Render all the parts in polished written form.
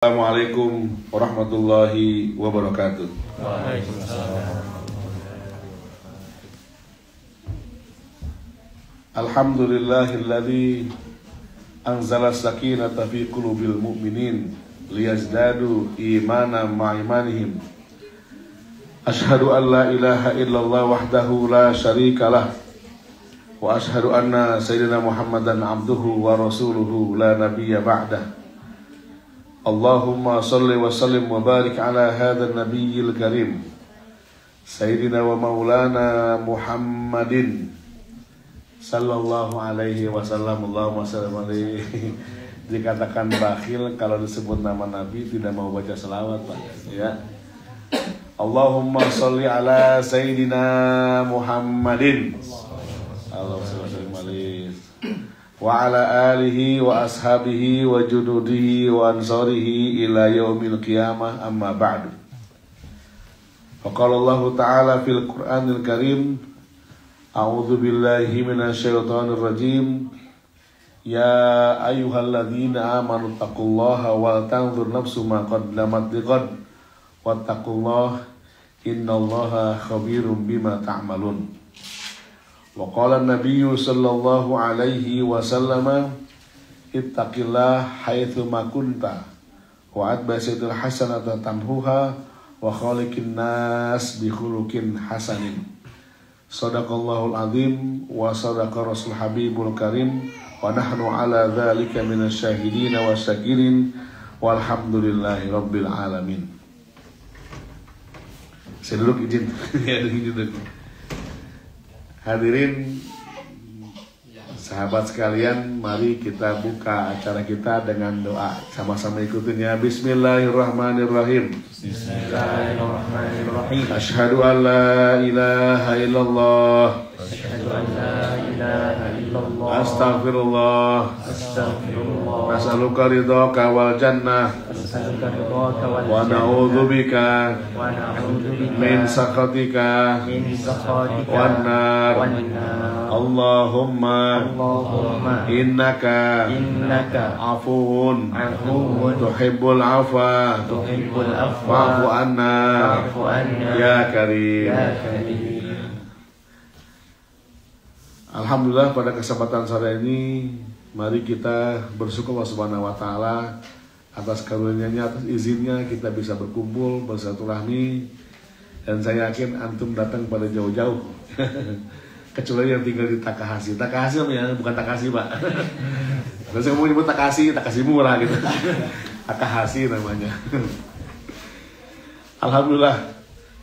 Assalamualaikum warahmatullahi wabarakatuh. Waalaikumsalam. Alhamdulillahilladzi anzala sakinata fi qulubil mu'minin liyazdadu imanan ma'imanihim. Ashhadu an la ilaha illallah wahdahu la syarikalah wa ashhadu anna sayyidina Muhammadan abduhu wa rasuluhu la nabiyya ba'dah. Allahumma salli wa sallim wa barik ala hadha an-nabiyyil karim Sayyidina wa maulana Muhammadin sallallahu alaihi wasallam. Allahumma sallim alaihi. Dikatakan bakhil kalau disebut nama Nabi tidak mau baca selawat, Pak, ya. Allahumma salli ala Sayyidina Muhammadin Allahumma sallim alaihi wa ala alihi wa ashabihi wa jududihi wa ansarihi ila yaumil qiyamah, amma ba'du. Faqala Allah ta'ala fil Qur'anil Karim, a'udzu billahi minasy syaithanir rajim, ya ayyuhalladzina amanu taqullaha wal tanzur nafsum ma qaddamat lighad wattaqullaha innallaha khabirum bima ta'malun. Wa qala an-nabiyyu sallallahu alaihi wasallam, ittaqillah haitsu ma kunta wa atbasil hasanata tamhuha wa khaliqin nas bi khuluqin hasanin. Shadaqallahul azim wa sadaqa rasul habibul karim wa nahnu ala dzalika minasy syahidin wasyakirin walhamdulillahi rabbil alamin. Saya duduk, izin. Ya, duduk. Hadirin sahabat sekalian, mari kita buka acara kita dengan doa. Sama-sama ikutin ya. Bismillahirrahmanirrahim. Bismillahirrahmanirrahim. Asyhadu an la ilaha illallah. Asyhadu an la ilaha illallah. Astaghfirullah. Astaghfirullah. Nas'aluka ridhaka wal jannah Nas'aluka ridhaka wal wa na'udzubika wa na'udzubika min sakhatika min sakhatika wan nar. wan nar. Allahumma innaka afuwun tuhibbul afwa tuhibbul afwa fa'fu anna fa'fu anna ya karim. ya karim. Alhamdulillah, pada kesempatan sore ini mari kita bersyukur Allah Subhanahu wa taala atas karunia-Nya, atas izinnya kita bisa berkumpul bersilaturahmi, dan saya yakin antum datang pada jauh-jauh. Kecuali yang tinggal di Takahashi. Takahashi ya, bukan Takashi, Pak. Kalau saya mau nyebut Takashi murah gitu. Takahashi namanya. Alhamdulillah.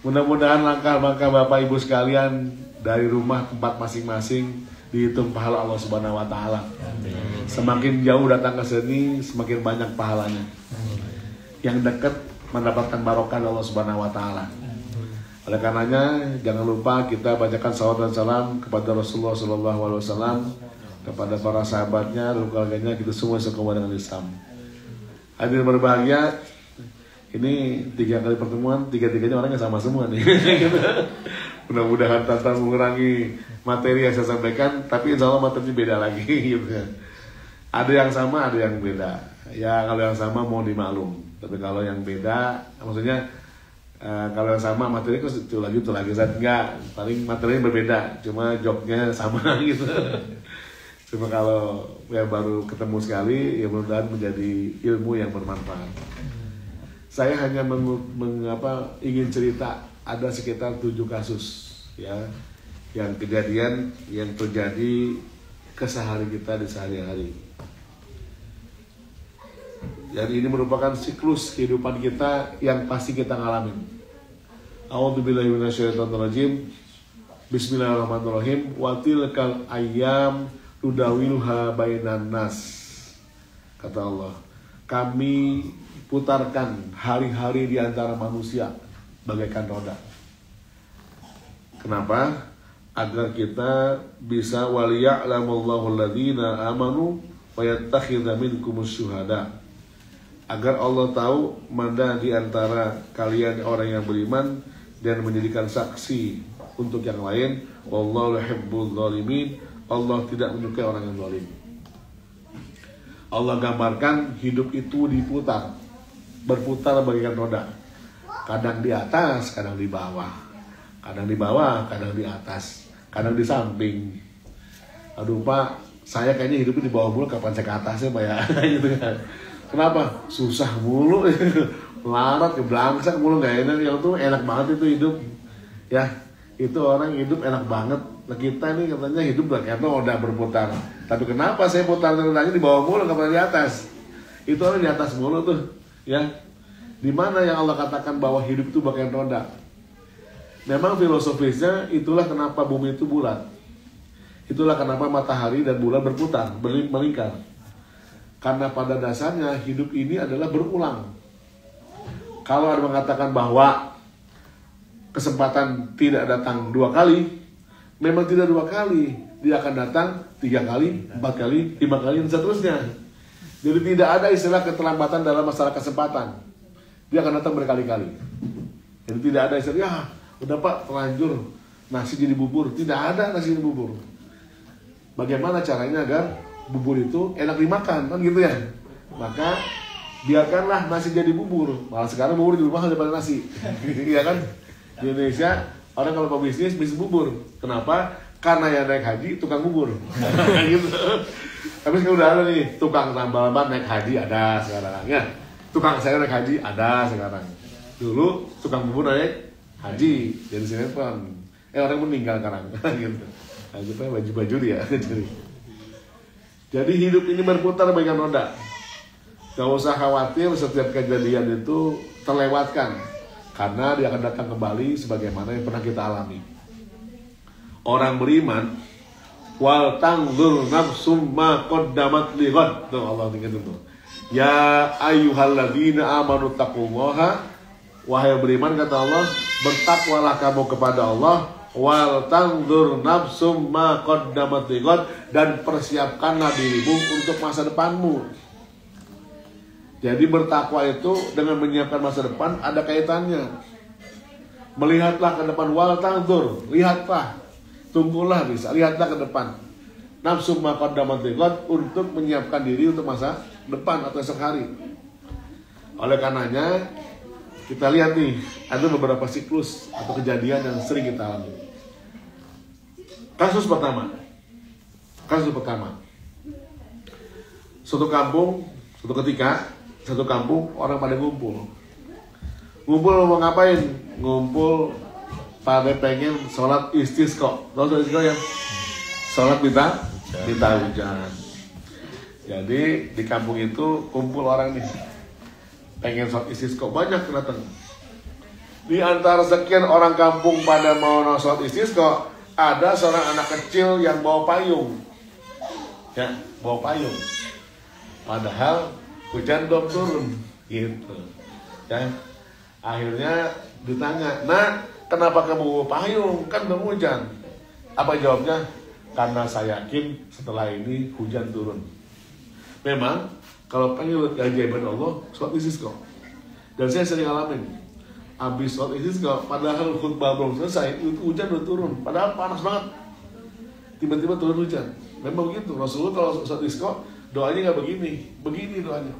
Mudah-mudahan langkah-langkah Bapak Ibu sekalian dari rumah tempat masing-masing dihitung pahala Allah Subhanahu wa taala. Semakin jauh datang ke sini, semakin banyak pahalanya. Yang dekat mendapatkan barokah Allah Subhanahu wa taala. Oleh karenanya jangan lupa kita bacakan salawat dan salam kepada Rasulullah SAW, kepada para sahabatnya dan keluarganya, kita semua sekumpul dengan Islam. Hadirin berbahagia, ini 3 kali pertemuan, 3-tiganya orangnya sama semua nih. Mudah-mudahan tanpa mengurangi materi yang saya sampaikan, tapi insya Allah materinya beda lagi. Gitu. Ada yang sama, ada yang beda. Ya kalau yang sama mau dimaklum, tapi kalau yang beda, maksudnya kalau yang sama materi itu lagi saat enggak, paling materinya berbeda, cuma jobnya sama gitu. Cuma kalau yang baru ketemu sekali, ya mudah-mudahan menjadi ilmu yang bermanfaat. Saya hanya ingin cerita, ada sekitar 7 kasus ya yang kejadian yang terjadi kesehari kita di sehari-hari. Dan ini merupakan siklus kehidupan kita yang pasti kita ngalamin. A'udzubillahi minasyaitonirrajim. Bismillahirrahmanirrahim. Wa tilkal ayyam nudawiluha bainan nas. Kata Allah, kami putarkan hari-hari di antara manusia bagaikan roda. Kenapa? Agar kita bisa waliya'lamullahu alladzina amanu wa yattakhidha minkumus syuhada. Agar Allah tahu mana di antara kalian orang yang beriman dan menjadikan saksi untuk yang lain. Wallahu yuhibbul zalimin. Allah tidak menyukai orang yang zalim. Allah gambarkan hidup itu diputar. berputar bagaikan roda. Kadang di atas, kadang di bawah. Kadang di bawah, kadang di atas. Kadang di samping. Aduh Pak, saya kayaknya hidupnya di bawah mulu, kapan saya ke atasnya Pak ya? Gitu kan. Kenapa? Susah mulu. Melarat, belangsak mulu, gak enak. Yang tuh enak banget itu hidup. Ya, itu orang hidup enak banget. Nah kita ini katanya hidup kayak roda berputar. Tapi kenapa saya putar rodanya di bawah mulu, kapan di atas? Itu orang di atas mulu tuh. Ya, di mana yang Allah katakan bahwa hidup itu bagian roda? Memang filosofisnya itulah kenapa bumi itu bulat. Itulah kenapa matahari dan bulan berputar, melingkar. Karena pada dasarnya hidup ini adalah berulang. Kalau ada mengatakan bahwa kesempatan tidak datang 2 kali, memang tidak 2 kali. Dia akan datang 3 kali, 4 kali, 5 kali, dan seterusnya. Jadi tidak ada istilah keterlambatan dalam masalah kesempatan. Dia akan datang berkali-kali. Jadi tidak ada istilah, ya udah Pak terlanjur nasi jadi bubur. Tidak ada nasi jadi bubur. Bagaimana caranya agar bubur itu enak dimakan, kan gitu ya? Maka biarkanlah nasi jadi bubur. Malah sekarang bubur lebih mahal daripada nasi. Iya kan? Di Indonesia orang kalau mau bisnis bubur. Kenapa? Karena yang naik haji tukang bubur. Gitu. Tapi sekarang udah ada nih tukang tambal ban naik haji ada sekarang ya. Tukang sayur naik haji ada sekarang. Dulu tukang bubur naik haji jadi sinetron. Orang meninggal sekarang. Gitu. Nah, kita baju-baju dia. Jadi hidup ini berputar bagaikan roda. Gak usah khawatir setiap kejadian itu terlewatkan. Karena dia akan datang kembali sebagaimana yang pernah kita alami. Orang beriman, wal tangdur nafsum ma qaddamat lighad. Tuh Allah tinggal itu. Ya ayyuhalladzina amanu taqullaha, wahai beriman kata Allah, bertakwalah kamu kepada Allah. Wal tangdur nafsum ma qaddamat lighad, dan persiapkanlah dirimu untuk masa depanmu. Jadi bertakwa itu dengan menyiapkan masa depan ada kaitannya. Melihatlah ke depan, wal tangdur, lihatlah, tunggulah bisa, lihatlah ke depan. Nafsum ma qaddamat lighad, untuk menyiapkan diri untuk masa depan atau esok hari. Oleh karenanya kita lihat nih, ada beberapa siklus atau kejadian yang sering kita alami. Kasus pertama, suatu kampung, suatu ketika, satu kampung orang pada ngumpul mau ngapain? Ngumpul pada pengen sholat istisqa. Tahu sholat istisqa ya? Sholat minta hujan. Jadi di kampung itu kumpul orang nih, pengen sholat istisqa, banyak datang. Di antara sekian orang kampung pada mau sholat istisqa, ada seorang anak kecil yang bawa payung. Ya, bawa payung. Padahal hujan belum turun, gitu. Ya, akhirnya ditanya, "Nak, kenapa kamu bawa payung? Kan belum hujan." Apa jawabnya? Karena saya yakin setelah ini hujan turun. Memang kalau pengen keajaiban Allah, sholat istisqa. Dan saya sering alamin. Habis sholat istisqa, padahal khutbah belum selesai, itu hujan udah turun. Padahal panas banget. Tiba-tiba turun hujan. Memang begitu. Rasulullah kalau sholat istisqa, doanya nggak begini doanya.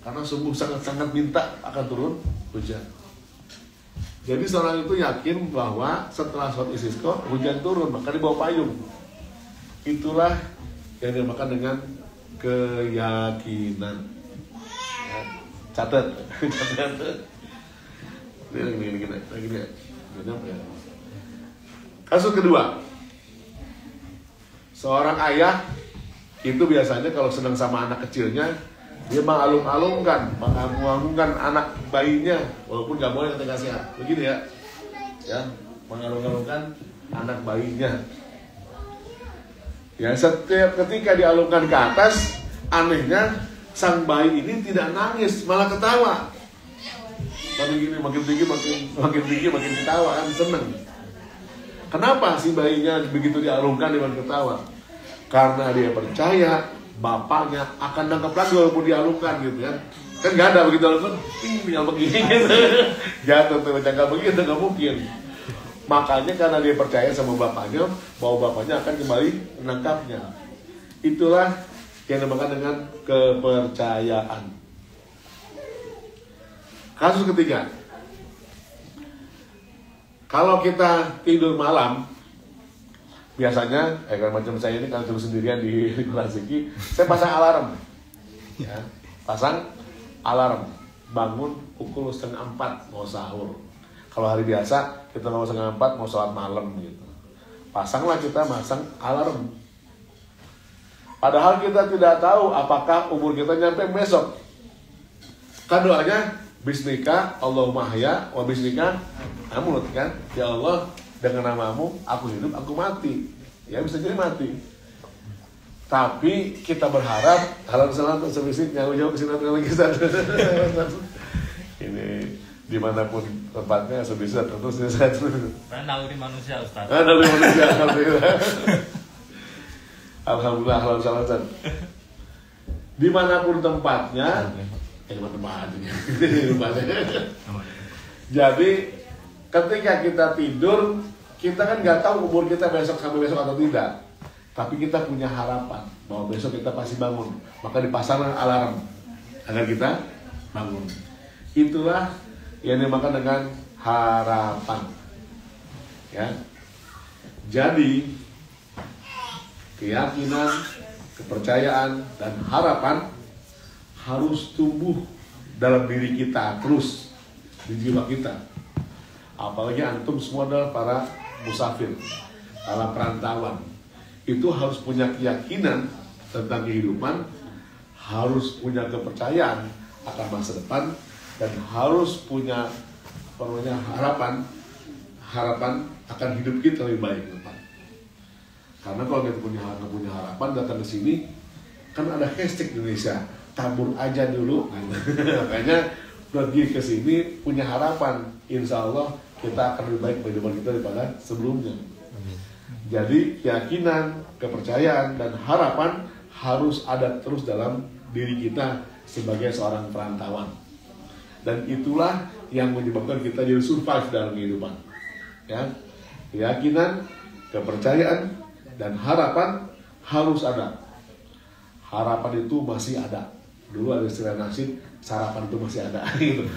Karena sungguh sangat-sangat minta akan turun hujan. Jadi seorang itu yakin bahwa setelah sholat istisqa, hujan turun, maka dia bawa payung. Itulah yang dinamakan dengan keyakinan. Ya, catat. Ini. Kasus kedua, seorang ayah itu biasanya kalau sedang sama anak kecilnya, dia mengalung-alungkan anak bayinya, walaupun nggak boleh ketika sehat, begini ya, mengalung-alungkan anak bayinya. Ya, setiap ketika dialungkan ke atas, anehnya sang bayi ini tidak nangis, malah ketawa. Tapi gini, makin tinggi makin ketawa, kan seneng. Kenapa si bayinya begitu dialungkan dengan ketawa? Karena dia percaya bapaknya akan nangkap lagi walaupun dialungkan gitu kan. Kan nggak ada begitu alungkan, tinggal begini gitu. Jatuh tuh, nggak begitu, nggak mungkin. Makanya karena dia percaya sama bapaknya, bahwa bapaknya akan kembali menangkapnya. Itulah yang dinamakan dengan kepercayaan. Kasus ketiga, kalau kita tidur malam, biasanya, kalau macam saya ini kalau tidur sendirian di Kelas Iki, saya pasang alarm, ya, pasang alarm, bangun pukul 3:30 mau sahur. Kalau hari biasa kita mau 3:30 mau sholat malam gitu, pasanglah kita masang alarm. Padahal kita tidak tahu apakah umur kita nyampe besok. Kan doanya Bismika Allahumma ahya wa bismika amut, kan? Ya Allah, dengan namamu aku hidup, aku mati. Ya bisa jadi mati. Tapi kita berharap halal salat sebisik jauh-jauh ke sini lagi ini dimanapun tempatnya sebisa terus satu. Karena naluri manusia, Ustaz. Naluri manusia, alhamdulillah. Alhamdulillah halal salat. Dimanapun tempatnya. Jadi ketika kita tidur, kita kan nggak tahu umur kita besok sampai besok atau tidak, tapi kita punya harapan bahwa besok kita pasti bangun, maka dipasang alarm agar kita bangun. Itulah yang dimaksud dengan harapan, ya. Jadi keyakinan, kepercayaan, dan harapan harus tumbuh dalam diri kita terus, di jiwa kita. Apalagi antum semua adalah para musafir, para perantauan. Itu harus punya keyakinan tentang kehidupan, harus punya kepercayaan akan masa depan, dan harus punya harapan akan hidup kita lebih baik ke depan. Karena kalau kita punya harapan datang ke sini, kan ada hashtag Indonesia, tabur aja dulu. Makanya pergi ke sini punya harapan, insya Allah kita akan lebih baik kehidupan kita daripada sebelumnya. Jadi keyakinan, kepercayaan, dan harapan harus ada terus dalam diri kita sebagai seorang perantauan. Dan itulah yang menyebabkan kita jadi survive dalam kehidupan. Ya, keyakinan, kepercayaan, dan harapan harus ada. Harapan itu masih ada. Dulu ada istilah nasib, sarapan itu masih ada.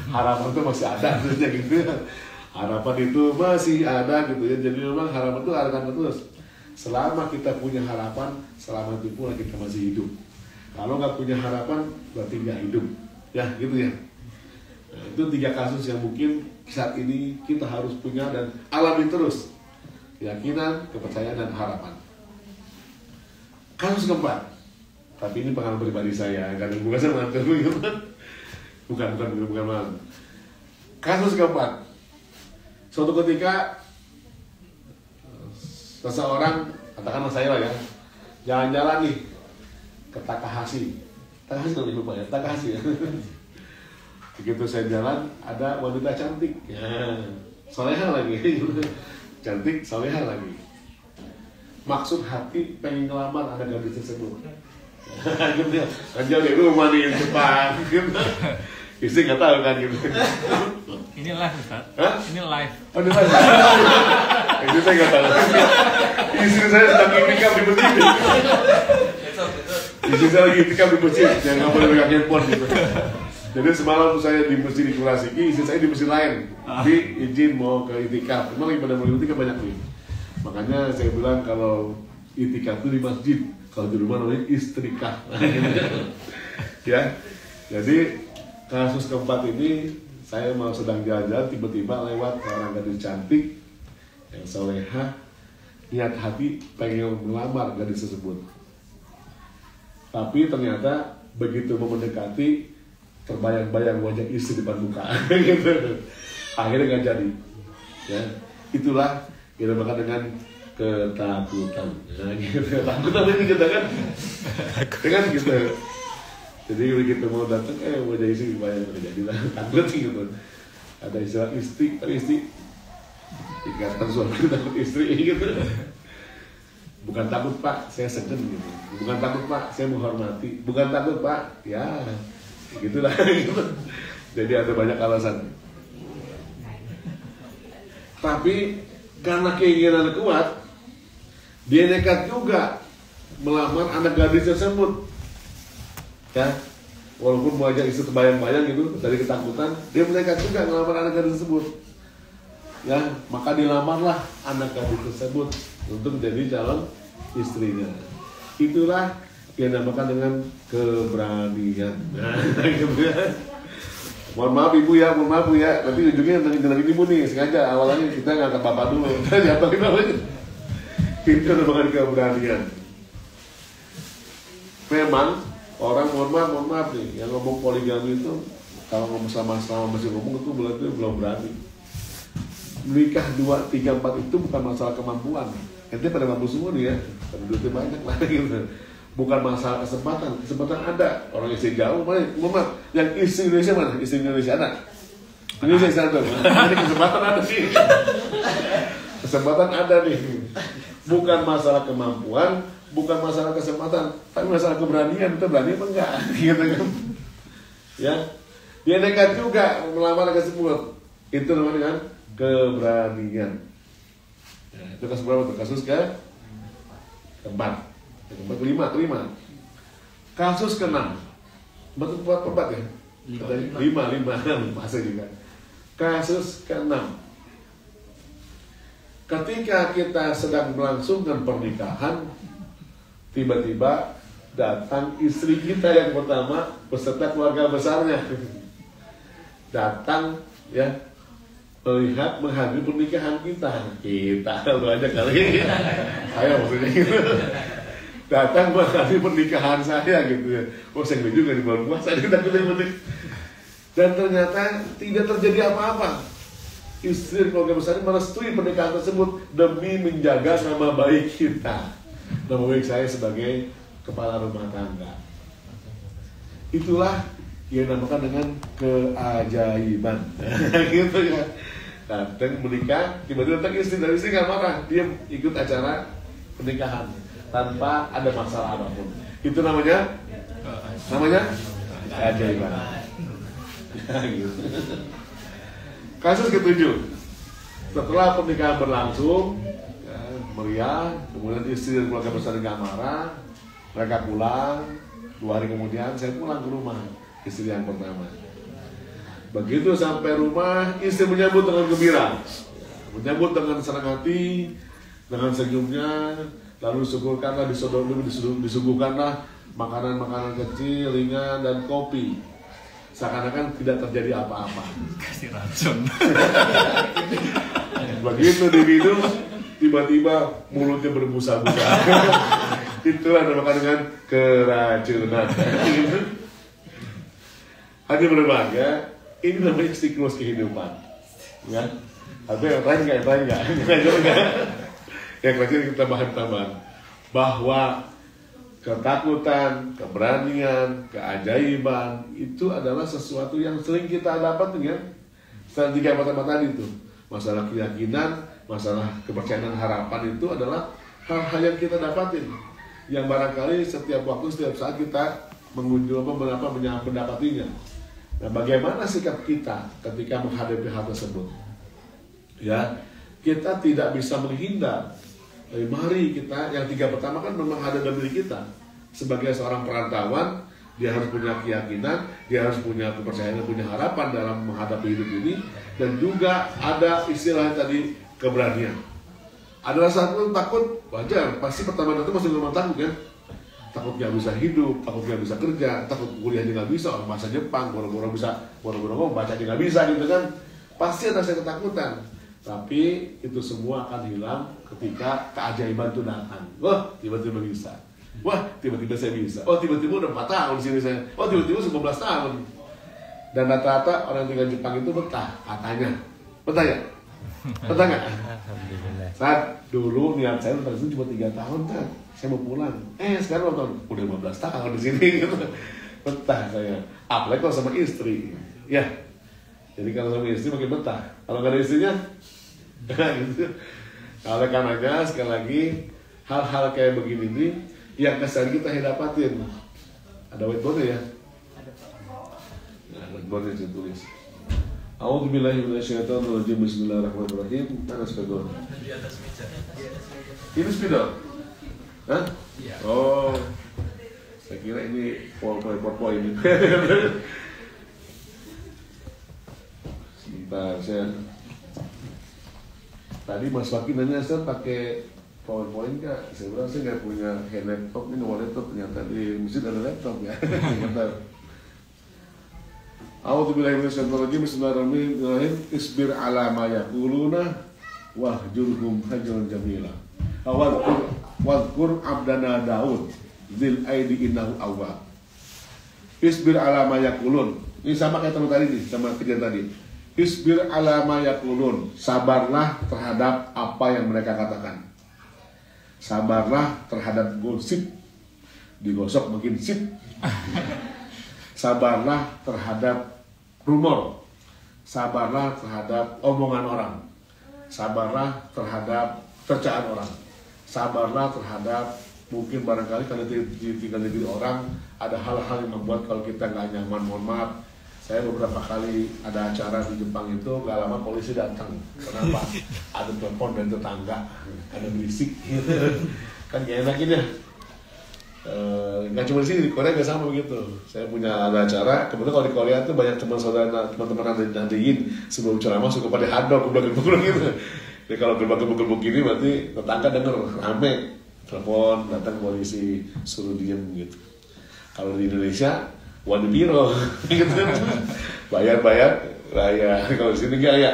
Harapan itu masih ada, gitu. Harapan itu masih ada, gitu ya. Jadi memang harapan itu akan terus. Selama kita punya harapan, selama itu pula kita masih hidup. Kalau nggak punya harapan, berarti nggak hidup. Ya, gitu ya. Nah, itu 3 kasus yang mungkin saat ini kita harus punya dan alami terus. Keyakinan, kepercayaan, dan harapan. Kasus keempat, tapi ini pengalaman pribadi saya, karena bukan sama bukan malam. Kasus keempat, suatu ketika seseorang, katakanlah saya lah ya, jalan-jalan nih ke Takahashi lupa ya, Takahashi ya. Begitu saya jalan, ada wanita cantik, ya, soleha lagi, cantik, soleha lagi. Maksud hati pengen ngelamar ada gadis tersebut. Gitu ya, kan jauh dari rumah nih, Jepang, gitu. Istri nggak tahu kan gitu. Ini live, Ustaz. Hah? Ini live. Oh, ini live. Itu saya nggak tahu. Istri saya sedang itikaf di masjid. Istri saya lagi itikaf di masjid, yang nggak boleh pegang handphone gitu. Jadi semalam saya di masjid di Kelas Iki, istri saya di masjid lain. Tapi izin mau ke itikaf. Memang lagi pada mau itikaf banyak nih. Makanya saya bilang kalau itikaf itu di masjid, kalau di rumah namanya istrikah. Ya, jadi kasus keempat ini saya mau sedang jalan-jalan, tiba-tiba lewat seorang gadis cantik yang soleha, niat hati pengen melamar gadis tersebut. Tapi ternyata begitu mau mendekati, terbayang-bayang wajah istri di depan muka. Gitu. Akhirnya nggak jadi. Ya, itulah kita makan dengan ketakutan. Nah, gitu. Takutan ini kita kan, dengan gitu. Jadi begitu mau datang, wajah istri bayang terjadilah takut gitu. Ada istilah istri ikatan suami takut istri gitu. Bukan takut Pak, saya segen gitu. Bukan takut Pak, saya menghormati. Bukan takut Pak, ya gitulah. Gitu. Jadi ada banyak alasan. Tapi karena keinginan kuat, dia nekat juga melamar anak gadis tersebut. Ya, walaupun mau aja istri terbayang-bayang gitu dari ketakutan, dia menekat juga ngelamar anak gadis tersebut. Ya, maka dilamarlah anak gadis tersebut untuk menjadi calon istrinya. Itulah yang dinamakan dengan keberanian. Nah, gitu ya. Mohon maaf ibu ya, mohon maaf bu ya. Nanti ujungnya dengan ibu nih, sengaja awalnya kita ngangkat bapak dulu. Apa namanya? Itu dinamakan keberanian. Memang orang mohon maaf nih, yang ngomong poligami itu kalau ngomong selama masih ngomong itu belum berani. Menikah 2, 3, 4 itu bukan masalah kemampuan. Ente pada mampu semua nih ya, tapi duitnya banyak lah gitu. Bukan masalah kesempatan ada. Orang istri jauh, mana? Yang istri Indonesia mana? Istri Indonesia ada. Indonesia sana tuh. Ini kesempatan ada sih. Kesempatan ada nih. Bukan masalah kemampuan, bukan masalah kesempatan, tapi masalah keberanian. Kita berani apa enggak? Gitu kan? Ya, dia nekat juga melamar tersebut. Itu namanya kan keberanian. Nah, itu kasus berapa tuh? Kasus keempat. Yang kelima. Kasus keenam. Betul empat ya? Lima masa juga. Kasus keenam. Ketika kita sedang melangsungkan pernikahan, tiba-tiba datang istri kita yang pertama beserta keluarga besarnya. Datang ya, melihat menghadiri pernikahan kita lu aja kali. Saya maksudnya gitu. Datang menghadiri pernikahan saya gitu ya. Oh saya juga di bulan puasa kita ketemu. Dan ternyata tidak terjadi apa-apa. Istri keluarga besar merestui pernikahan tersebut demi menjaga nama baik kita, nama baik saya sebagai kepala rumah tangga. Itulah yang dinamakan dengan keajaiban. Gitu ya. Datang menikah, tiba-tiba datang istri dari istri nggak marah, dia ikut acara pernikahan tanpa ada masalah apapun. Itu namanya keajaiban. Gitu. Kasus ketujuh, setelah pernikahan berlangsung ya, meriah, kemudian istri dan keluarga besar nggak marah, mereka pulang. 2 hari kemudian saya pulang ke rumah istri yang pertama. Begitu sampai rumah, istri menyambut dengan gembira, menyambut dengan senang hati, dengan senyumnya, lalu disuguhkanlah makanan-makanan kecil, ringan dan kopi. Seakan-akan tidak terjadi apa-apa. Kasih racun. Begitu diminum, tiba-tiba mulutnya berbusa-busa. Itulah dinamakan dengan keracunan. Hanya berbangga, ini namanya siklus kehidupan. Ya, ada yang lain nggak? Yang kecil kita bahan-bahan bahwa ketakutan, keberanian, keajaiban itu adalah sesuatu yang sering kita dapat dengan tiga pertama tadi itu. Masalah keyakinan, masalah kepercayaan, harapan itu adalah hal-hal yang kita dapatin. Yang barangkali setiap waktu, setiap saat kita mendapatinya. Nah, bagaimana sikap kita ketika menghadapi hal tersebut? Ya, kita tidak bisa menghindar. Mari kita, yang 3 pertama kan memang ada dalam diri kita. Sebagai seorang perantauan, dia harus punya keyakinan, dia harus punya kepercayaan, punya harapan dalam menghadapi hidup ini. Dan juga ada istilah tadi, keberanian. Ada rasa takut, wajar. Pasti pertama itu masih memang takut kan. Takut gak bisa hidup, takut gak bisa kerja, takut kuliahnya gak bisa, orang bahasa Jepang, boro-boro ngomong, baca aja gak bisa gitu kan. Pasti ada rasa ketakutan. Tapi itu semua akan hilang ketika keajaiban itu datang. Wah, tiba-tiba bisa. Wah, tiba-tiba saya bisa. Oh, tiba-tiba udah 4 tahun di sini saya. Oh, tiba-tiba 19 tahun. Dan rata-rata orang tinggal Jepang itu betah, katanya. Betah ya? Betah nggak? Alhamdulillah. Saat dulu niat saya itu cuma 3 tahun kan. Saya mau pulang. Sekarang udah 15 tahun di sini gitu. Betah saya. Apalagi kalau sama istri. Ya. Jadi kalau sama istri makin betah. Kalau nggak ada istrinya, gitu. Oleh karenanya sekali lagi hal-hal kayak begini nih yang kesan kita dapatin. Ada whiteboard ya? Nah, whiteboard yang saya tulis. A'udzubillahi minasyaitonirrajim. Bismillahirrahmanirrahim. Mana spidol? Di atas meja. Ini spidol? Hah? Iya. Oh. Saya kira ini poin ini. Sebentar, saya tadi Mas Waki nanya saya pakai PowerPoint nggak? Saya bilang saya nggak punya hand laptop, ini nomor laptop, ternyata di masjid ada laptop ya. Bentar. A'udzubillahi minasyaitonir rajim. Bismillahirrahmanirrahim. Isbir ala ma yaquluna wahjurhum hajran jamila. Wadhkur abdana Daud dzil aidi innahu awwab. Isbir ala ma yaqulun. Ini sama kayak tadi nih, sama kejadian tadi. Isbir ala ma yaqulun. Sabarlah terhadap apa yang mereka katakan. Sabarlah terhadap gosip, digosok makin sip. Sabarlah terhadap rumor. Sabarlah terhadap omongan orang. Sabarlah terhadap cercaan orang. Sabarlah terhadap mungkin barangkali kalau tinggal di diri orang ada hal-hal yang membuat kalau kita nggak nyaman. Mohon maaf. Saya beberapa kali ada acara di Jepang itu, gak lama polisi datang. Kenapa? Ada telepon dari tetangga, ada berisik, gitu. Kan gak enak ini ya. Nggak cuma di sini, di Korea gak sama begitu. Saya punya ada acara, kebetulan kalau di Korea tuh banyak teman-teman nadiin sebelum ceramah suka pada hadok, gebrak-gebrak gitu. Jadi kalau gebrak-gebrak gini berarti tetangga denger rame, telepon, datang polisi, suruh diem gitu. Kalau di Indonesia waduh biro, gitu. bayar, bayar. Kalau di sini enggak ya.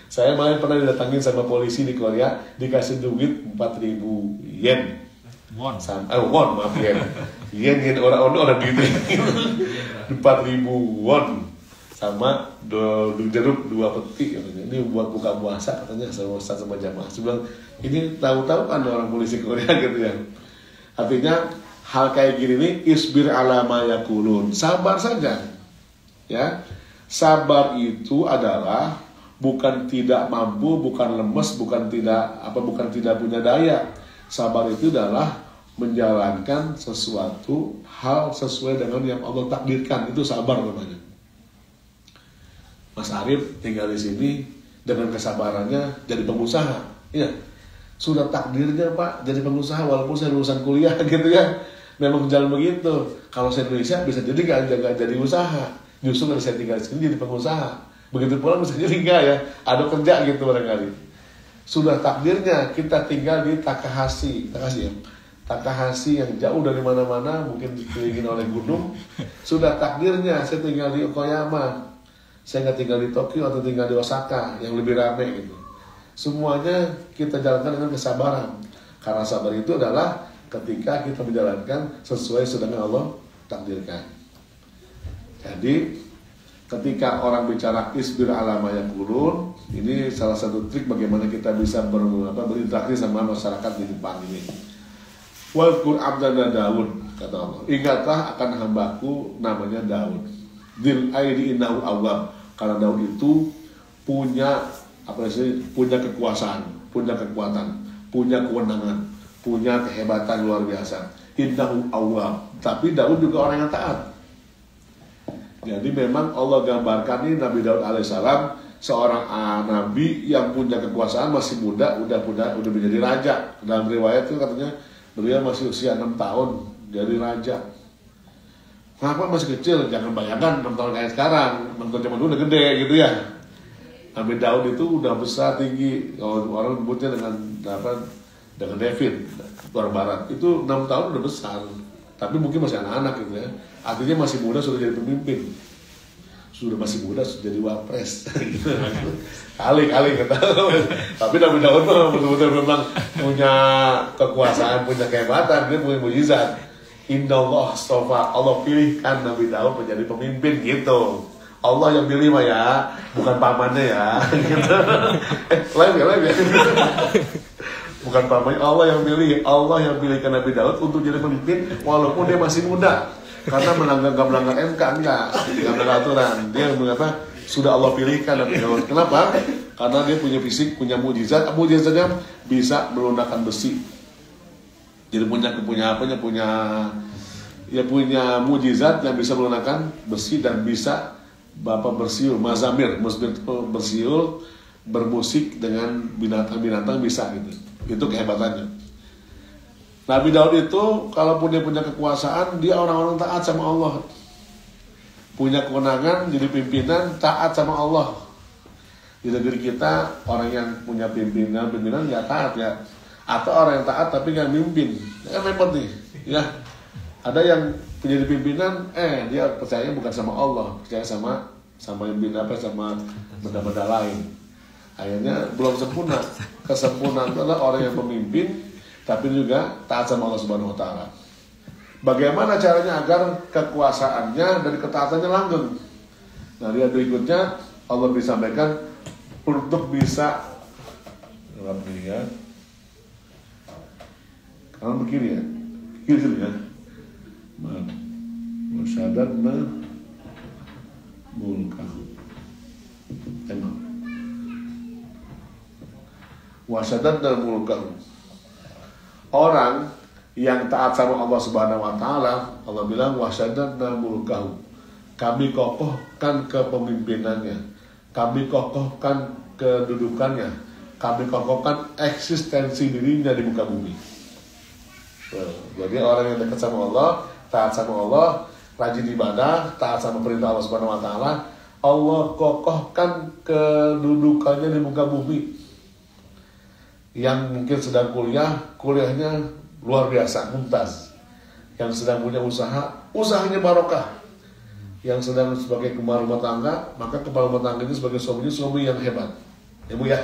Saya malah pernah didatangin sama polisi di Korea, dikasih duit 4.000 yen. Won. Won, maaf yen. Yen orang duit. 4.000 won sama jeruk 2 peti katanya. Ini buat buka puasa katanya sama Ustaz sama jamaah. Saya bilang, ini tahu-tahu kan orang polisi Korea gitu ya. Artinya hal kayak gini nih, isbir ala ma yaqulun. Sabar saja. Ya. Sabar itu adalah bukan tidak mampu, bukan lemes, bukan tidak punya daya. Sabar itu adalah menjalankan sesuatu hal sesuai dengan yang Allah takdirkan. Itu sabar namanya. Mas Arif tinggal di sini dengan kesabarannya jadi pengusaha. Iya. Sudah takdirnya Pak jadi pengusaha walaupun saya lulusan kuliah gitu ya. Memang jalan begitu. Kalau saya Indonesia bisa jadi nggak jadi usaha. Justru kalau saya tinggal di sini jadi pengusaha. Begitu pula bisa jadi nggak ya. Ada kerja gitu barangkali. Sudah takdirnya kita tinggal di Takahashi ya. Takahashi yang jauh dari mana-mana, mungkin dikelilingi oleh gunung. Sudah takdirnya saya tinggal di Yokoyama. Saya nggak tinggal di Tokyo atau tinggal di Osaka yang lebih ramai gitu. Semuanya kita jalankan dengan kesabaran. Karena sabar itu adalah ketika kita menjalankan sesuai sedang Allah takdirkan. Jadi ketika orang bicara isbir ala ma yaqulun, ini salah satu trik bagaimana kita bisa berinteraksi sama masyarakat di Jepang ini. Wadhkur abdana Daud, kata Allah. Ingatlah akan hambaku namanya Daud. Dzil aidi innahu awwab. Karena Daud itu punya punya kekuasaan, punya kekuatan, punya kewenangan, punya kehebatan luar biasa. Innahu awwab. Tapi Daud juga orang yang taat. Jadi memang Allah gambarkan ini Nabi Daud alaihissalam seorang nabi yang punya kekuasaan, masih muda, udah menjadi raja. Dalam riwayat itu katanya beliau masih usia 6 tahun jadi raja. Kenapa masih kecil? Jangan bayangkan 6 tahun kayak sekarang. 6 tahun zaman dulu udah gede gitu ya. Nabi Daud itu udah besar tinggi. Kalau orang menyebutnya dengan David, luar barat. Itu 6 tahun udah besar. Tapi mungkin masih anak-anak gitu ya. Artinya masih muda sudah jadi pemimpin. Sudah masih muda sudah jadi wapres. Kali kata. Tapi Nabi Daud betul-betul memang punya kekuasaan, punya kehebatan, dia punya mujizat. Indallah astofa, Allah pilihkan Nabi Daud menjadi pemimpin gitu. Allah yang pilih mah ya, bukan pamannya ya. Gitu. Live ya. Bukan pamannya, Allah yang pilihkan Nabi Daud untuk jadi pemimpin walaupun dia masih muda. Karena nggak melanggar MK, nggak melanggar aturan. Dia mengapa sudah Allah pilihkan Nabi Daud. Kenapa? Karena dia punya fisik, punya mujizat. Mujizatnya bisa melunakkan besi. Jadi punya mujizat yang bisa melunakkan besi dan bisa bersiul, mazamir, bersiul, bermusik dengan binatang-binatang bisa gitu. Itu kehebatannya. Nabi Daud itu kalaupun dia punya kekuasaan, dia orang-orang taat sama Allah. Punya kewenangan jadi pimpinan, taat sama Allah. Di negeri kita orang yang punya pimpinan nggak taat ya, atau orang yang taat tapi nggak mimpin, kan repot nih. Ya, ada yang menjadi pimpinan, dia percaya bukan sama Allah, percaya sama pimpinan sama benda-benda lain. Akhirnya belum sempurna. Kesempurnaan itu adalah orang yang memimpin, tapi juga taat sama Allah Subhanahu Wa Taala. Bagaimana caranya agar kekuasaannya dan ketaatannya langgeng? Nah, lihat berikutnya Allah disampaikan untuk bisa ya. Kalau begini ya, gitu ya. Wasyadadna mulkahu. Wasyadadna mulkahu. Orang yang taat sama Allah Subhanahu Wa Taala, Allah bilang wasyadadna mulkahu. Kami kokohkan kepemimpinannya. Kami kokohkan kedudukannya, kami kokohkan eksistensi dirinya di muka bumi. Jadi orang yang dekat sama Allah, taat sama Allah, rajin ibadah, taat sama perintah Allah Subhanahu Wa Taala, Allah kokohkan kedudukannya di muka bumi. Yang mungkin sedang kuliahnya luar biasa, mumtaz. Yang sedang punya usaha, usahanya barokah. Yang sedang sebagai kepala rumah tangga, maka kepala rumah tangga itu sebagai suami yang hebat, ya Bu ya.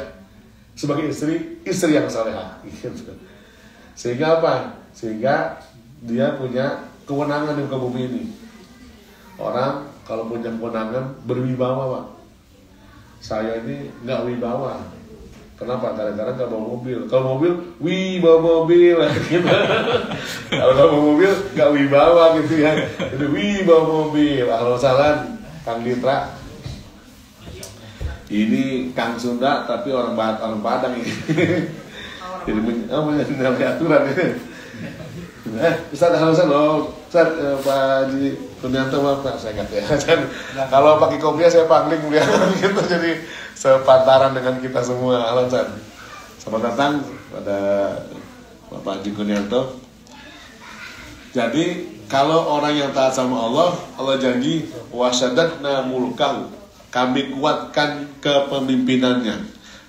Sebagai istri yang salehah. Sehingga apa? Sehingga dia punya kewenangan di muka bumi ini. Orang kalau punya kewenangan berwibawa, Pak. Saya ini nggak wibawa. Kenapa? Kadang-kadang nggak bawa mobil. Kalau mobil, bawa mobil, gitu. Kalau bawa mobil, nggak wibawa gitu ya. Jadi bawa mobil. Kalau salah, Kang Ditra. Ini Kang Sunda, tapi orang Padang ini. Jadi menyalahi aturan ya. Ustaz, halo Ustaz, Pak Haji Kurnianto, Pak, saya nggak ya. Kalau pakai kopiah saya pangling dia gitu, jadi sepantaran dengan kita semua. Halo Ustaz, selamat datang pada Bapak Haji Kurnianto. Jadi kalau orang yang taat sama Allah, Allah janji wasyadadna mulkahu, kami kuatkan kepemimpinannya,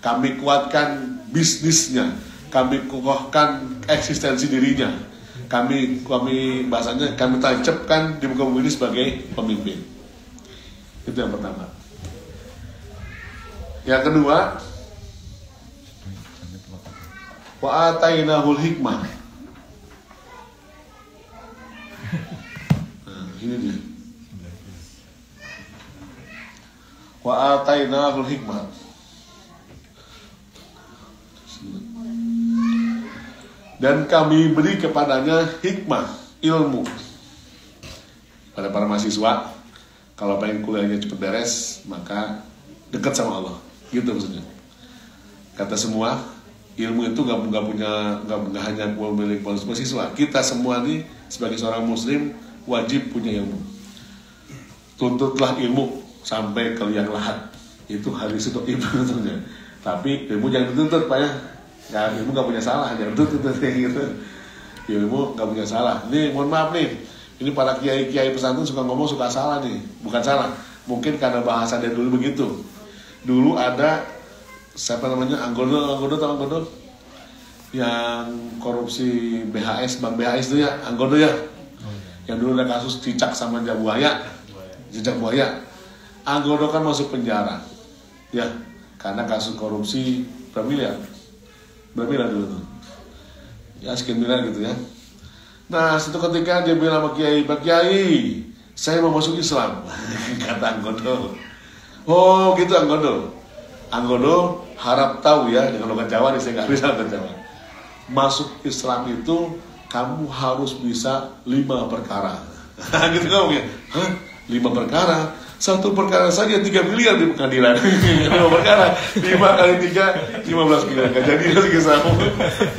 kami kuatkan bisnisnya, kami kokohkan eksistensi dirinya. Kami bahasanya kami tancapkan di muka bumi ini sebagai pemimpin. Itu yang pertama. Yang kedua, wa atainahul hikmah. Nah, ini dia. Wa atainahul hikmah. Dan kami beri kepadanya hikmah, ilmu. Pada para mahasiswa, kalau pengen kuliahnya cepat beres, maka dekat sama Allah. Gitu maksudnya. Kata semua, ilmu itu nggak hanya milik mahasiswa. Kita semua nih sebagai seorang muslim wajib punya ilmu. Tuntutlah ilmu sampai ke liang lahat. Itu hadis itu ilmunya. Tapi ilmu jangan dituntut, Pak ya. Ya, ilmu gak punya salah, jangan tuh gitu. Ilmu gak punya salah. Nih, mohon maaf nih. Ini para kiai-kiai pesantren suka ngomong suka salah nih. Bukan salah. Mungkin karena bahasa dari dulu begitu. Dulu ada siapa namanya? Anggodo tahu Anggodo? Yang korupsi BHS, Bank BHS itu ya, Anggodo ya. Yang dulu ada kasus cicak sama jejak buaya. Anggodo kan masuk penjara. Ya, karena kasus korupsi berapa miliar dulu tuh. Ya sekian miliar gitu ya. Nah, suatu ketika dia bilang sama Kiai, Pak Kiai, saya mau masuk Islam. Kata Anggodo. Oh gitu Anggodo. Anggodo harap tahu ya, dengan logat Jawa nih, saya nggak bisa logat Jawa. Masuk Islam itu kamu harus bisa 5 perkara. Gitu ngomongnya. Hah? 5 perkara? 1 perkara saja 3 miliar di pengadilan. 5 perkara 5 kali 3 15 miliar. Gak jadi lagi sama.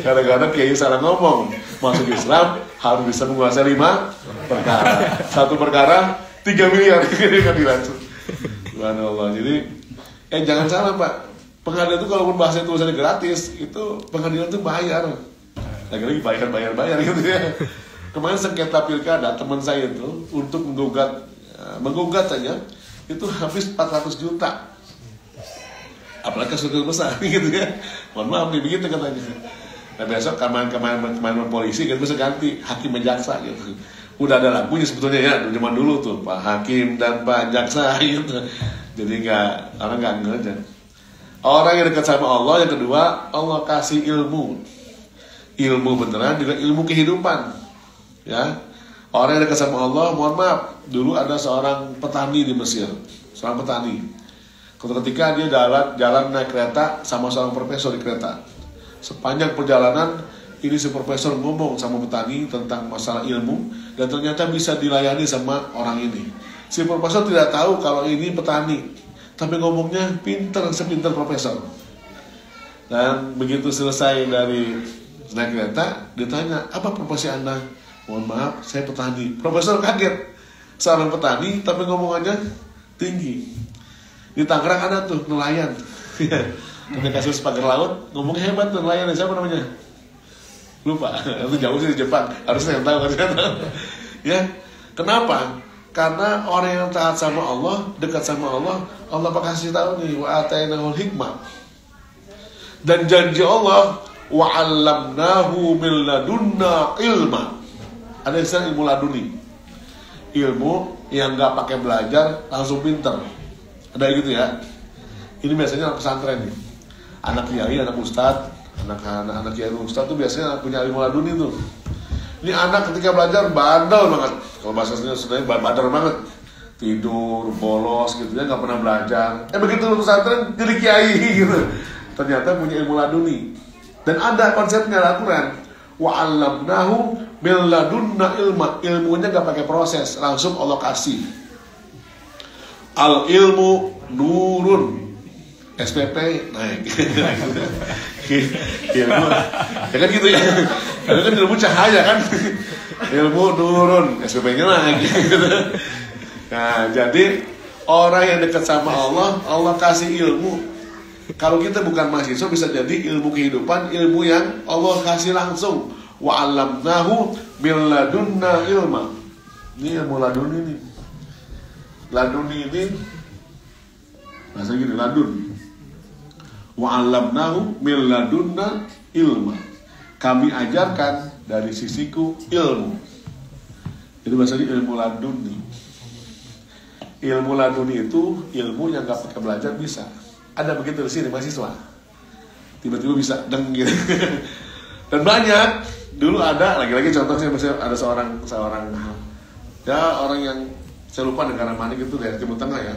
Kadang-kadang Kiai salah ngomong. Masuk Islam harus bisa menguasai 5 perkara. 1 perkara 3 miliar di pengadilan. Subhanallah. Jadi jangan salah Pak. Pengadilan itu kalaupun bahasa tulisannya gratis, itu pengadilan itu bayar. lagi bayar gitu ya. Kemarin sengketa pilkada teman saya itu untuk menggugat saja itu habis 400 juta. Apalagi kasus besar gitu ya. Mohon maaf nih begitu katanya. Nah besok kemarin polisi kan bisa ganti hakim dan jaksa gitu. Udah ada lagunya sebetulnya ya zaman dulu tuh Pak Hakim dan Pak Jaksa gitu. Jadi orang nggak ngerti. Orang yang dekat sama Allah, yang kedua Allah kasih ilmu beneran juga ilmu kehidupan. Ya, orang yang dekat sama Allah, mohon maaf, dulu ada seorang petani di Mesir, seorang petani. Ketika dia jalan naik kereta sama seorang profesor di kereta, sepanjang perjalanan ini si profesor ngomong sama petani tentang masalah ilmu dan ternyata bisa dilayani sama orang ini. Si profesor tidak tahu kalau ini petani, tapi ngomongnya sepinter profesor. Dan begitu selesai dari naik kereta, ditanya, apa profesi Anda? Mohon maaf, saya petani. Profesor kaget, seorang petani tapi ngomongannya tinggi. Di Tangerang ada tuh nelayan. Ketika kasus pagar laut, ngomongnya hebat tuh nelayan. Siapa namanya? Lupa. Itu jauh sih di Jepang. Harusnya yang tahu. Ya, kenapa? Karena orang yang taat sama Allah, dekat sama Allah, Allah kasih tahu nih, wa atainahul hikmah. Dan janji Allah, wa 'allamnahu min ladunna ilma. Ada istilah ilmu laduni. Ilmu yang nggak pakai belajar langsung pinter. Ada gitu ya. Ini biasanya anak pesantren nih. Anak kiai, anak ustad, anak kiai ustad tuh biasanya punya ilmu laduni tuh. Ini anak ketika belajar bandel banget. Kalau bahasanya sebenarnya bandel banget. Tidur, bolos gitu ya, nggak pernah belajar. Begitu pesantren jadi kiai gitu. Ternyata punya ilmu laduni. Dan ada konsepnya Al-Quran. Wa 'allamnahu min ladunna ilma. Ilmunya nggak pakai proses, langsung Allah kasih. Al ilmu nurun. SPP naik. Ilmu, ya kan gitu ya. Itu kan ilmu cahaya kan. Ilmu nurun, SPP-nya naik. Nah, jadi orang yang dekat sama Allah, Allah kasih ilmu. Kalau kita bukan mahasiswa bisa jadi ilmu kehidupan, ilmu yang Allah kasih langsung. Wa 'allamnahu min ladunna ilma. Ini ilmu laduni ini. Laduni ini bahasa gini, ladun. Wa 'allamnahu min ladunna ilma. Kami ajarkan dari sisiku ilmu. Jadi bahasanya ilmu laduni. Ilmu laduni itu ilmu yang gak pakai belajar bisa. Ada begitu di sini mahasiswa. Tiba-tiba bisa deng gitu. Dan banyak. Dulu ada lagi-lagi contohnya ada seorang ya orang yang saya lupa negara mana gitu dari Timur Tengah ya.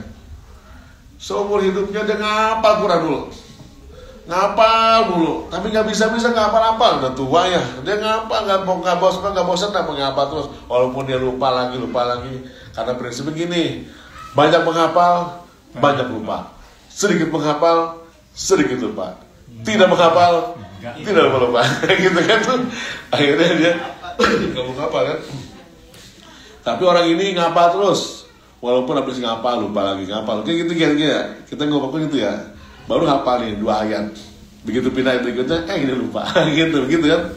Seumur hidupnya dia ngapal Quran dulu. Ngapal dulu, tapi nggak bisa ngapal-apal, udah tua ya. Dia ngapal, nggak bosan, ngapal terus. Walaupun dia lupa lagi. Karena prinsip begini, banyak menghafal, banyak lupa. Sedikit menghafal, sedikit lupa. Tidak menghafal, tidak lupa. Gitu kan tuh. Akhirnya dia nggak menghafal kan. Tapi orang ini ngapal terus. Walaupun habis ngapal, lupa lagi ngapal. Kayak gitu kira-kira. Kita ngomong gitu ya. Baru hafal nih 2 ayat. Begitu pindah berikutnya, ini lupa. gitu kan.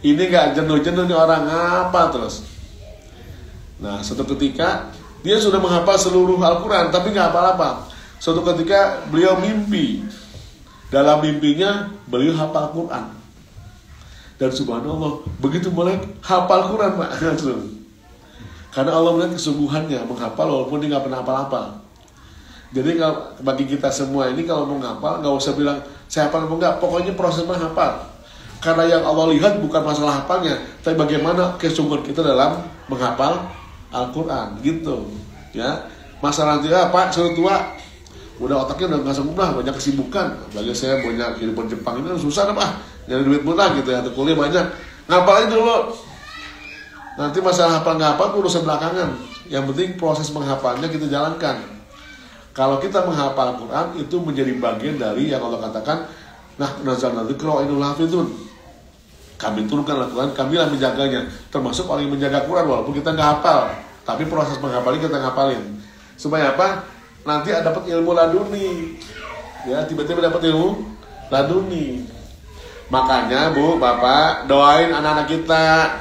Ini nggak jenuh-jenuh nih orang ngapal terus. Nah, suatu ketika dia sudah menghafal seluruh Al-Quran, tapi nggak hafal-hafal. Suatu ketika beliau mimpi. Dalam mimpinya beliau hafal Quran. Dan subhanallah, begitu mulai hafal Quran, Pak. Karena Allah melihat kesungguhannya menghafal walaupun dia nggak pernah hafal-hafal. Jadi kalau bagi kita semua ini kalau mau ngapal nggak usah bilang saya hafal apa enggak, pokoknya proses menghafal. Karena yang Allah lihat bukan masalah hafalnya, tapi bagaimana kesungguhan kita dalam menghafal Al-Quran gitu. Ya, masalah nanti Pak sudah tua, udah otaknya udah nggak sanggup lah, banyak kesibukan. Bagi saya banyak kehidupan Jepang ini susah Pak, nyari duit murah gitu ya, atau kuliah banyak. Ngapal aja dulu. Nanti masalah hafal nggak hafal urusan belakangan. Yang penting proses menghafalnya kita jalankan. Kalau kita menghafal Al-Quran itu menjadi bagian dari yang Allah katakan, nah nazalna dzikra wa innal hafizun. Kami turunkan Al-Quran, kamilah menjaganya. Termasuk orang yang menjaga Quran walaupun kita nggak hafal, tapi proses menghafalnya kita ngapalin. Supaya apa? Nanti dapat ilmu laduni. Ya, tiba-tiba dapat ilmu laduni. Makanya Bu, Bapak doain anak-anak kita.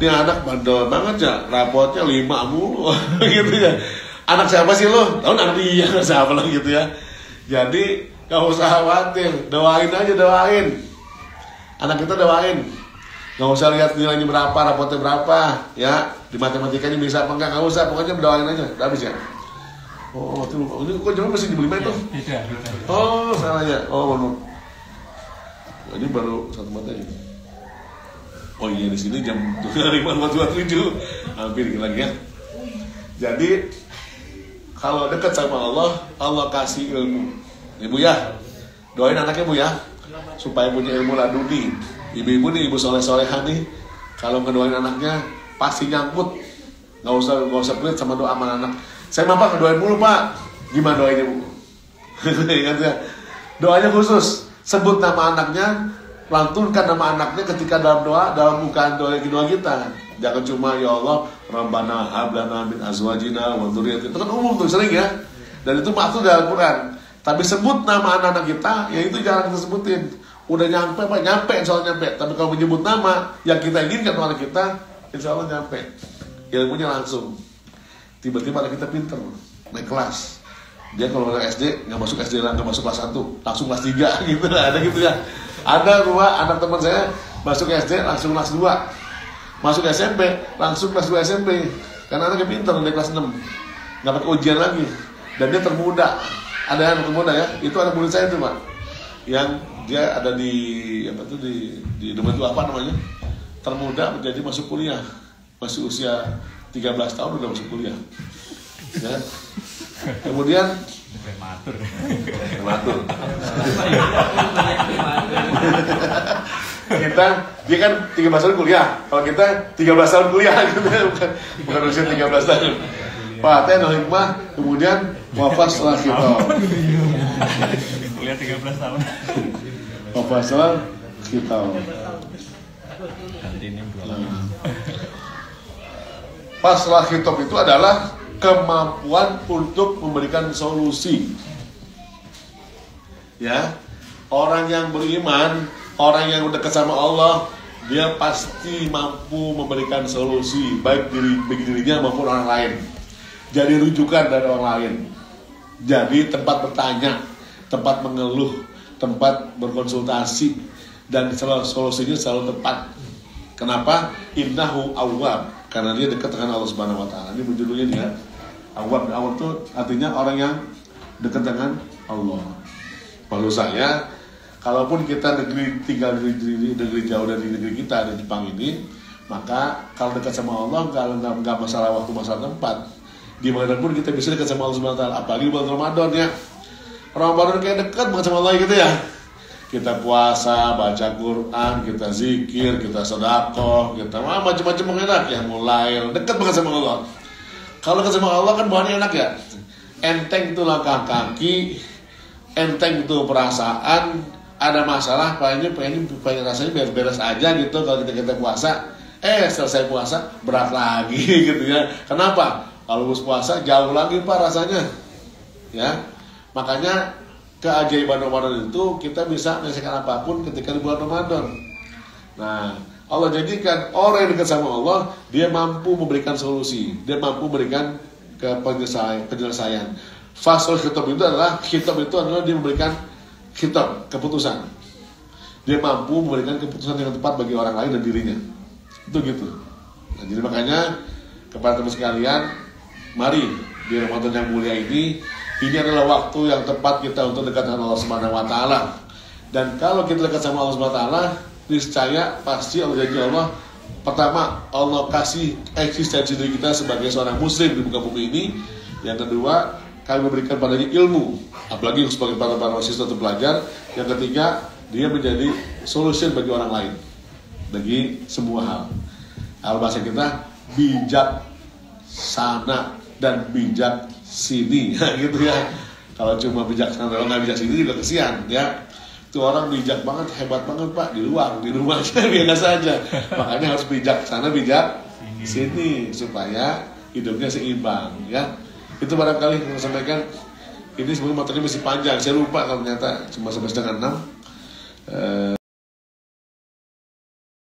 Ini anak bandel banget ya, rapotnya 5 mulu gitu ya. Anak siapa sih lo? Tahu anak dia, anak siapa lo gitu ya. Jadi gak usah khawatir, doain aja, doain. Anak kita doain. Gak usah lihat nilainya berapa, rapotnya berapa, ya. Di matematikanya bisa apa enggak, gak usah. Pokoknya doain aja, udah habis ya. Oh, itu ini kok jam masih di 5 itu? Tidak. Oh, salah ya. Oh, baru. Ini baru 1 materi. Oh iya, di sini jam 5:27. Hampir lagi ya. Jadi kalau dekat sama Allah, Allah kasih ilmu. Ibu ya, doain anaknya Bu ya, supaya punya ilmu laduni. Ibu-ibu nih, ibu soleh-solehan nih, kalau ngedoain anaknya pasti nyangkut. Gak usah pelit sama doa sama anak. Saya mah Pak ngedoain mulu Pak. Gimana doanya Bu? Ingat ya, doanya khusus. Sebut nama anaknya, lantunkan nama anaknya ketika dalam doa, dalam bukaan doa kita. Jangan cuma ya Allah, Rabbana hablana min azwajina wa dzurriyyatina. Itu kan umum tuh sering ya. Dan itu maksud dalam Quran. Tapi sebut nama anak-anak kita, ya itu jangan kita sebutin. Udah nyampe Pak, nyampe, insya Allah nyampe. Tapi kalau menyebut nama yang kita inginkan anak kita, insya Allah nyampe. Ilmunya langsung. Tiba-tiba anak kita pinter, naik kelas. Dia kalau udah SD, nggak masuk SD lah, nggak masuk kelas 1, langsung kelas 3 gitu lah, ada gitu ya. Ada 2 anak teman saya masuk SD langsung kelas 2, masuk SMP langsung kelas 2 SMP, karena anaknya pintar dari kelas 6, nggak pakai ujian lagi, dan dia termuda. Ada yang termuda ya, itu anak murid saya tuh Pak, yang dia ada di apa tuh di domain itu apa namanya, termuda menjadi masuk kuliah, masih usia 13 tahun udah masuk kuliah, ya. Kemudian Prematur. Dia kan 13 tahun kuliah. Kalau kita 13 tahun kuliah gitu, bukan usia 13 tahun. Pak Teh hikmah, kemudian wafat setelah kita. Kuliah 13 tahun. Wafat setelah kita. Ganti ini 2 lagi. Pas setelah hitop itu adalah kemampuan untuk memberikan solusi. Ya, orang yang beriman, orang yang dekat sama Allah, dia pasti mampu memberikan solusi baik bagi dirinya maupun orang lain. Jadi rujukan dari orang lain. Jadi tempat bertanya, tempat mengeluh, tempat berkonsultasi, dan solusinya selalu tepat. Kenapa? Innahu awwab, karena dia dekat dengan Allah Subhanahu wa taala. Ini judulnya dia. Awwab itu artinya orang yang dekat dengan Allah. Maksud saya, kalaupun kita tinggal di negeri jauh dari negeri kita di Jepang ini, maka kalau dekat sama Allah nggak masalah waktu, masalah tempat. Dimanapun kita bisa dekat sama Allah Subhanahu wa taala. Apalagi bulan Ramadan ya. Ramadan kayak dekat banget sama Allah gitu ya. Kita puasa, baca Quran, kita zikir, kita sedekah, kita macam-macam enak ya, mulai dekat banget sama Allah. Kalau dekat sama Allah kan bahannya enak ya. Enteng itu langkah kaki, enteng itu perasaan, ada masalah pengen rasanya beres-beres aja gitu kalau kita puasa. Selesai puasa berat lagi gitu ya. Kenapa? Kalau puasa jauh lagi Pak rasanya. Ya. Makanya keajaiban Ramadan itu kita bisa menyelesaikan apapun ketika di bulan Ramadan. Nah, Allah jadikan orang yang dekat sama Allah, dia mampu memberikan solusi, dia mampu memberikan penyelesaian. Fasal khitab itu adalah dia memberikan khitab, keputusan. Dia mampu memberikan keputusan yang tepat bagi orang lain dan dirinya. Itu gitu. Nah, jadi makanya kepada teman sekalian, mari di Ramadan yang mulia ini adalah waktu yang tepat kita untuk dekat dengan Allah Subhanahu wa taala. Dan kalau kita dekat sama Allah Subhanahu wa taala, niscaya pasti Allah janji Allah, pertama Allah kasih eksistensi diri kita sebagai seorang muslim di muka bumi ini. Yang kedua, kami memberikan padanya ilmu, apalagi sebagai para mahasiswa atau pelajar. Yang ketiga, dia menjadi solution bagi orang lain, bagi semua hal. Kalau bahasa kita bijak sana dan bijak sini, gitu ya. Kalau cuma bijaksana, kalau nggak bijak sini juga kesian, ya. Itu orang bijak banget, hebat banget Pak di luar, di rumah biasa saja. Makanya harus bijak sana, bijak sini supaya hidupnya seimbang, ya. Itu barangkali yang saya sampaikan. Ini sebenarnya materinya masih panjang, saya lupa kalau ternyata cuma sampai 5:30.